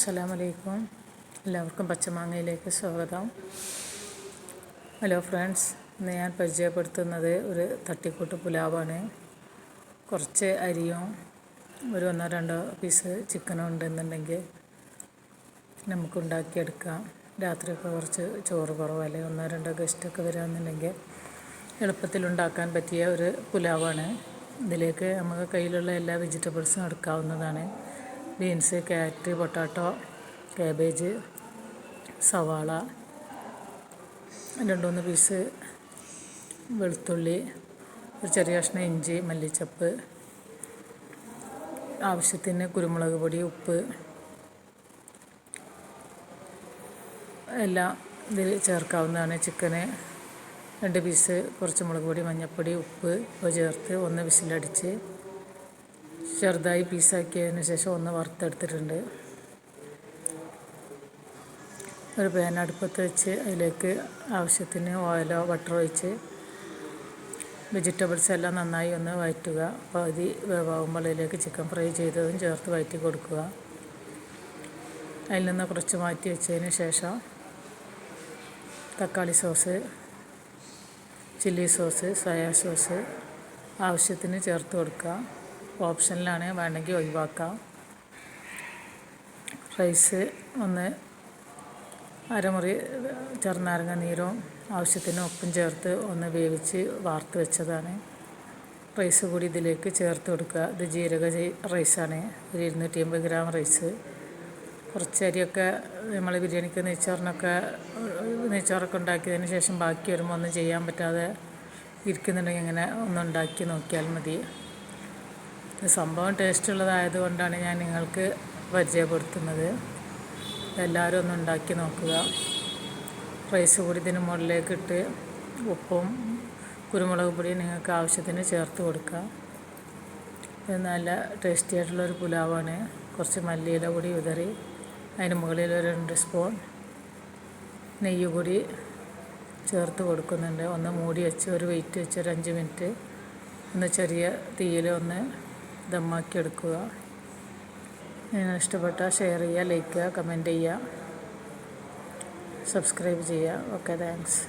അസ്സലാമലൈക്കും. എല്ലാവർക്കും പച്ചമാങ്ങയിലേക്ക് സ്വാഗതം. ഹലോ ഫ്രണ്ട്സ്, ഇന്ന് ഞാൻ പരിചയപ്പെടുത്തുന്നത് ഒരു തട്ടിക്കൂട്ട് പുലാവാണ്. കുറച്ച് അരിയും ഒരു 1-2 പീസ് ചിക്കനും ഉണ്ടെന്നുണ്ടെങ്കിൽ നമുക്ക് ഉണ്ടാക്കിയെടുക്കാം. രാത്രിയൊക്കെ കുറച്ച് ചോറ് കുറവല്ലേ, 1-2 ഗസ്റ്റൊക്കെ വരാമെന്നുണ്ടെങ്കിൽ എളുപ്പത്തിലുണ്ടാക്കാൻ പറ്റിയ ഒരു പുലാവാണ്. ഇതിലേക്ക് നമുക്ക് കയ്യിലുള്ള എല്ലാ വെജിറ്റബിൾസും എടുക്കാവുന്നതാണ്. ബീൻസ്, ക്യാരറ്റ്, പൊട്ടാറ്റോ, കാബേജ്, സവാള, 2-3 പീസ് വെളുത്തുള്ളി, ഒരു ചെറിയ കഷ്ണം ഇഞ്ചി, മല്ലിച്ചപ്പ്, ആവശ്യത്തിന് കുരുമുളക് പൊടി, ഉപ്പ് എല്ലാം ഇതിൽ ചേർക്കാവുന്നതാണ്. ചിക്കന് 2 പീസ്, കുറച്ച് മുളക് പൊടി, മഞ്ഞൾപ്പൊടി, ഉപ്പ് ചേർത്ത് 1 വിസിലടിച്ച് ചെറുതായി പീസാക്കിയതിന് ശേഷം 1 വറുത്തെടുത്തിട്ടുണ്ട്. ഒരു പാൻ അടുപ്പത്ത് വെച്ച് അതിലേക്ക് ആവശ്യത്തിന് ഓയിലോ ബട്ടറോ ഒഴിച്ച് വെജിറ്റബിൾസ് എല്ലാം നന്നായി ഒന്ന് വഴറ്റുക. പകുതി വേവാകുമ്പോൾ അതിലേക്ക് ചിക്കൻ ഫ്രൈ ചെയ്തതും ചേർത്ത് വഴറ്റി കൊടുക്കുക. അതിൽ നിന്ന് കുറച്ച് മാറ്റി വെച്ചതിന് ശേഷം തക്കാളി sauce, chilli sauce, soya sauce ആവശ്യത്തിന് ചേർത്ത് കൊടുക്കുക. ഓപ്ഷനിലാണ്, വേണമെങ്കിൽ ഒഴിവാക്കാം. റൈസ് ഒന്ന് അരമുറി ചെറുനാരങ്ങ നീരും ആവശ്യത്തിന് ഉപ്പും ചേർത്ത് ഒന്ന് വേവിച്ച് വാർത്ത് വെച്ചതാണ്. റൈസ് കൂടി ഇതിലേക്ക് ചേർത്ത് കൊടുക്കുക. ഇത് ജീരക റൈസാണ്. ഒരു 250 ഗ്രാം റൈസ്. കുറച്ച് അരിയൊക്കെ നമ്മൾ ബിരിയാണിക്ക് നെയ്ച്ചോറൊക്കെ ഉണ്ടാക്കിയതിന് ശേഷം ബാക്കി വരുമ്പോൾ ഒന്നും ചെയ്യാൻ പറ്റാതെ ഇരിക്കുന്നുണ്ടെങ്കിൽ ഇങ്ങനെ ഒന്നുണ്ടാക്കി നോക്കിയാൽ മതി. സംഭവം ടേസ്റ്റ് ഉള്ളതായത് കൊണ്ടാണ് ഞാൻ നിങ്ങൾക്ക് പരിചയപ്പെടുത്തുന്നത്. എല്ലാവരും ഒന്ന് ഉണ്ടാക്കി നോക്കുക. റൈസ് കൂടി ഇതിന് മുകളിലേക്ക് ഇട്ട് ഉപ്പും കുരുമുളക് പൊടിയും നിങ്ങൾക്ക് ആവശ്യത്തിന് ചേർത്ത് കൊടുക്കുക. ഇത് നല്ല ടേസ്റ്റി ആയിട്ടുള്ളൊരു പുലാവാണ്. കുറച്ച് മല്ലിയില കൂടി വിതറി അതിന് മുകളിൽ ഒരു 2 സ്പൂൺ നെയ്യ് കൂടി ചേർത്ത് കൊടുക്കുന്നുണ്ട്. ഒന്ന് മൂടി വെച്ച് ഒരു വെയിറ്റ് വെച്ച് ഒരു 5 മിനിറ്റ് ഒന്ന് ചെറിയ തീയിൽ ഒന്ന് ദമ്മാക്കി എടുക്കുക. നിങ്ങൾ ഇഷ്ടപ്പെട്ടാൽ ഷെയർ ചെയ്യുക, ലൈക്ക് ചെയ്യുക, കമൻറ്റ് ചെയ്യുക, സബ്സ്ക്രൈബ് ചെയ്യുക. Okay, thanks.